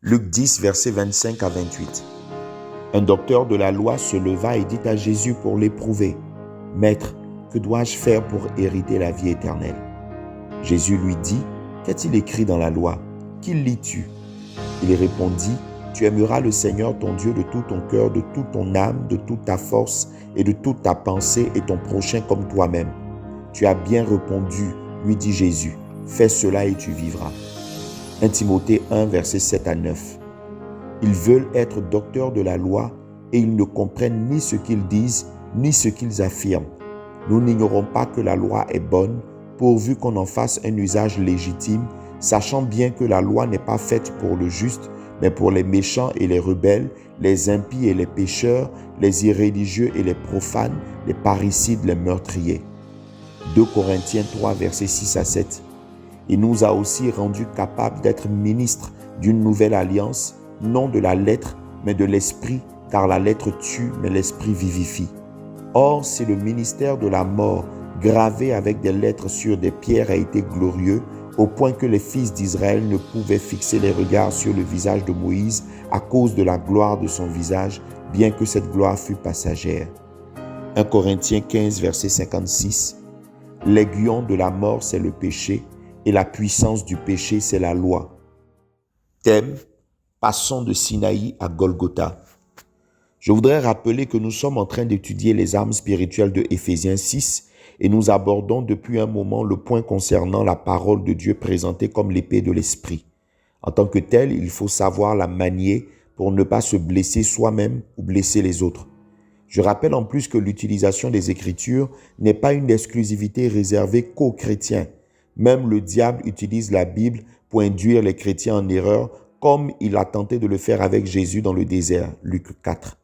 Luc 10, versets 25 à 28. Un docteur de la loi se leva et dit à Jésus pour l'éprouver, « Maître, que dois-je faire pour hériter la vie éternelle ?» Jésus lui dit, « Qu'est-il écrit dans la loi? Qui lis-tu » Il répondit, « Tu aimeras le Seigneur ton Dieu de tout ton cœur, de toute ton âme, de toute ta force et de toute ta pensée et ton prochain comme toi-même. » « Tu as bien répondu, lui dit Jésus, « Fais cela et tu vivras. » 1 Timothée 1, versets 7 à 9. Ils veulent être docteurs de la loi et ils ne comprennent ni ce qu'ils disent, ni ce qu'ils affirment. Nous n'ignorons pas que la loi est bonne, pourvu qu'on en fasse un usage légitime, sachant bien que la loi n'est pas faite pour le juste, mais pour les méchants et les rebelles, les impies et les pécheurs, les irréligieux et les profanes, les parricides, les meurtriers. 2 Corinthiens 3, versets 6 à 7. Il nous a aussi rendus capables d'être ministres d'une nouvelle alliance, non de la lettre, mais de l'esprit, car la lettre tue, mais l'esprit vivifie. Or, si le ministère de la mort, gravé avec des lettres sur des pierres, a été glorieux, au point que les fils d'Israël ne pouvaient fixer les regards sur le visage de Moïse à cause de la gloire de son visage, bien que cette gloire fût passagère. 1 Corinthiens 15, verset 56. L'aiguillon de la mort, c'est le péché, et la puissance du péché, c'est la loi. Thème: passons de Sinaï à Golgotha. Je voudrais rappeler que nous sommes en train d'étudier les armes spirituelles de Éphésiens 6 et nous abordons depuis un moment le point concernant la parole de Dieu présentée comme l'épée de l'esprit. En tant que tel, il faut savoir la manier pour ne pas se blesser soi-même ou blesser les autres. Je rappelle en plus que l'utilisation des Écritures n'est pas une exclusivité réservée qu'aux chrétiens. Même le diable utilise la Bible pour induire les chrétiens en erreur, comme il a tenté de le faire avec Jésus dans le désert, Luc 4.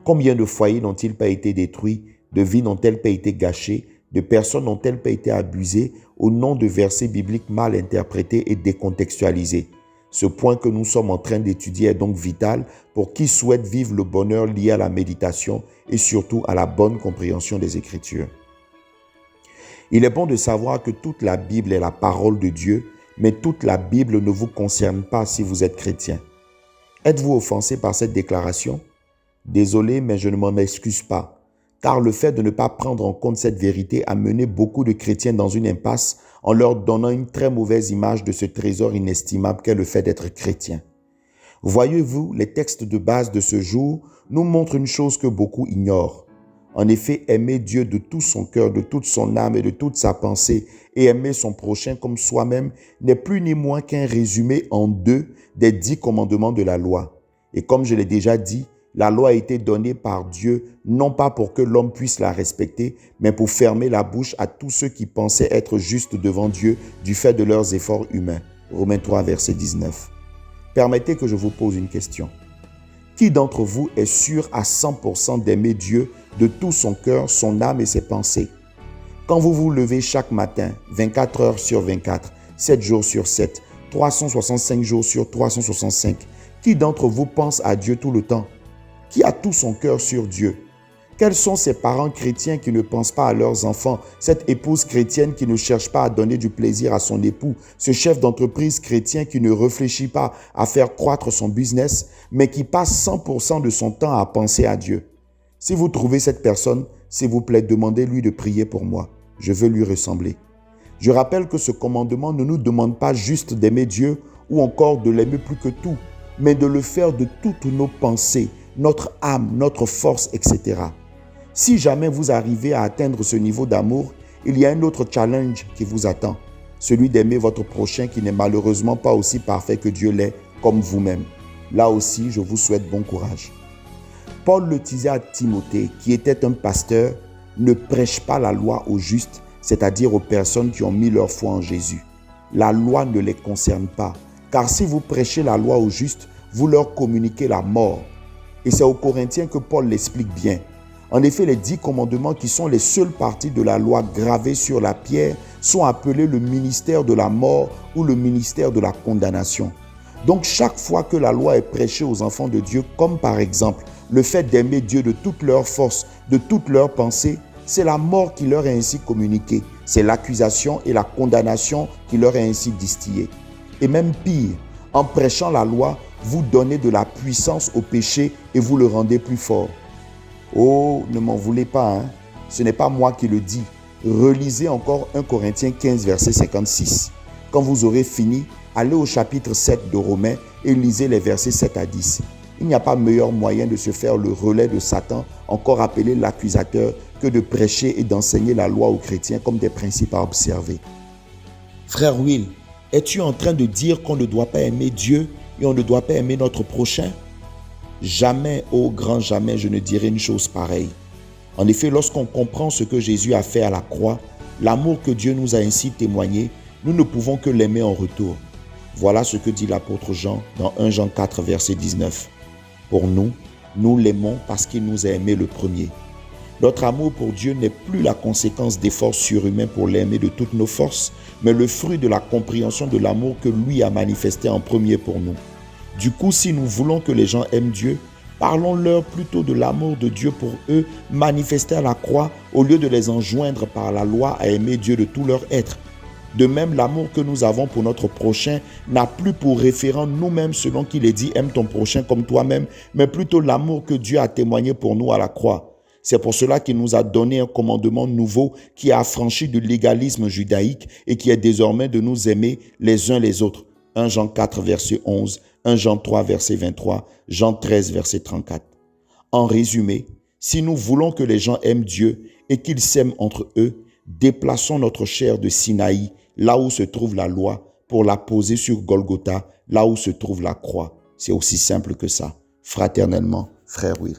Combien de foyers n'ont-ils pas été détruits, de vies n'ont-elles pas été gâchées, de personnes n'ont-elles pas été abusées au nom de versets bibliques mal interprétés et décontextualisés? Ce point que nous sommes en train d'étudier est donc vital pour qui souhaite vivre le bonheur lié à la méditation et surtout à la bonne compréhension des Écritures. Il est bon de savoir que toute la Bible est la parole de Dieu, mais toute la Bible ne vous concerne pas si vous êtes chrétien. Êtes-vous offensé par cette déclaration? Désolé, mais je ne m'en excuse pas, car le fait de ne pas prendre en compte cette vérité a mené beaucoup de chrétiens dans une impasse en leur donnant une très mauvaise image de ce trésor inestimable qu'est le fait d'être chrétien. Voyez-vous, les textes de base de ce jour nous montrent une chose que beaucoup ignorent. En effet, aimer Dieu de tout son cœur, de toute son âme et de toute sa pensée et aimer son prochain comme soi-même n'est plus ni moins qu'un résumé en deux des 10 commandements de la loi. Et comme je l'ai déjà dit, la loi a été donnée par Dieu, non pas pour que l'homme puisse la respecter, mais pour fermer la bouche à tous ceux qui pensaient être justes devant Dieu du fait de leurs efforts humains. Romains 3, verset 19. Permettez que je vous pose une question. Qui d'entre vous est sûr à 100% d'aimer Dieu de tout son cœur, son âme et ses pensées? Quand vous vous levez chaque matin, 24 heures sur 24, 7 jours sur 7, 365 jours sur 365, qui d'entre vous pense à Dieu tout le temps? Qui a tout son cœur sur Dieu? Quels sont ces parents chrétiens qui ne pensent pas à leurs enfants, cette épouse chrétienne qui ne cherche pas à donner du plaisir à son époux, ce chef d'entreprise chrétien qui ne réfléchit pas à faire croître son business, mais qui passe 100% de son temps à penser à Dieu? Si vous trouvez cette personne, s'il vous plaît, demandez-lui de prier pour moi. Je veux lui ressembler. Je rappelle que ce commandement ne nous demande pas juste d'aimer Dieu ou encore de l'aimer plus que tout, mais de le faire de toutes nos pensées, notre âme, notre force, etc. Si jamais vous arrivez à atteindre ce niveau d'amour, il y a un autre challenge qui vous attend, celui d'aimer votre prochain qui n'est malheureusement pas aussi parfait que Dieu l'est, comme vous-même. Là aussi, je vous souhaite bon courage. Paul le disait à Timothée, qui était un pasteur, ne prêche pas la loi aux justes, c'est-à-dire aux personnes qui ont mis leur foi en Jésus. La loi ne les concerne pas, car si vous prêchez la loi aux justes, vous leur communiquez la mort. Et c'est aux Corinthiens que Paul l'explique bien. En effet, les 10 commandements qui sont les seules parties de la loi gravées sur la pierre sont appelés le ministère de la mort ou le ministère de la condamnation. Donc chaque fois que la loi est prêchée aux enfants de Dieu, comme par exemple le fait d'aimer Dieu de toute leur force, de toute leur pensée, c'est la mort qui leur est ainsi communiquée. C'est l'accusation et la condamnation qui leur est ainsi distillée. Et même pire, En prêchant la loi, vous donnez de la puissance au péché et vous le rendez plus fort. Oh, ne m'en voulez pas, hein? Ce n'est pas moi qui le dis. Relisez encore 1 Corinthiens 15, verset 56. Quand vous aurez fini, allez au chapitre 7 de Romains et lisez les versets 7 à 10. Il n'y a pas meilleur moyen de se faire le relais de Satan, encore appelé l'accusateur, que de prêcher et d'enseigner la loi aux chrétiens comme des principes à observer. Frère Will, es-tu en train de dire qu'on ne doit pas aimer Dieu et on ne doit pas aimer notre prochain? Jamais, ô grand jamais, je ne dirai une chose pareille. En effet, lorsqu'on comprend ce que Jésus a fait à la croix, l'amour que Dieu nous a ainsi témoigné, nous ne pouvons que l'aimer en retour. Voilà ce que dit l'apôtre Jean dans 1 Jean 4, verset 19. Pour nous, nous l'aimons parce qu'il nous a aimés le premier. Notre amour pour Dieu n'est plus la conséquence d'efforts surhumains pour l'aimer de toutes nos forces, mais le fruit de la compréhension de l'amour que lui a manifesté en premier pour nous. Du coup, si nous voulons que les gens aiment Dieu, parlons-leur plutôt de l'amour de Dieu pour eux, manifesté à la croix, au lieu de les enjoindre par la loi à aimer Dieu de tout leur être. De même, l'amour que nous avons pour notre prochain n'a plus pour référent nous-mêmes selon qu'il est dit « aime ton prochain comme toi-même », mais plutôt l'amour que Dieu a témoigné pour nous à la croix. C'est pour cela qu'il nous a donné un commandement nouveau qui a affranchi du légalisme judaïque et qui est désormais de nous aimer les uns les autres. 1 Jean 4, verset 11, 1 Jean 3, verset 23, Jean 13, verset 34. En résumé, si nous voulons que les gens aiment Dieu et qu'ils s'aiment entre eux, déplaçons notre chair de Sinaï, là où se trouve la loi, pour la poser sur Golgotha, là où se trouve la croix. C'est aussi simple que ça. Fraternellement, frère Will.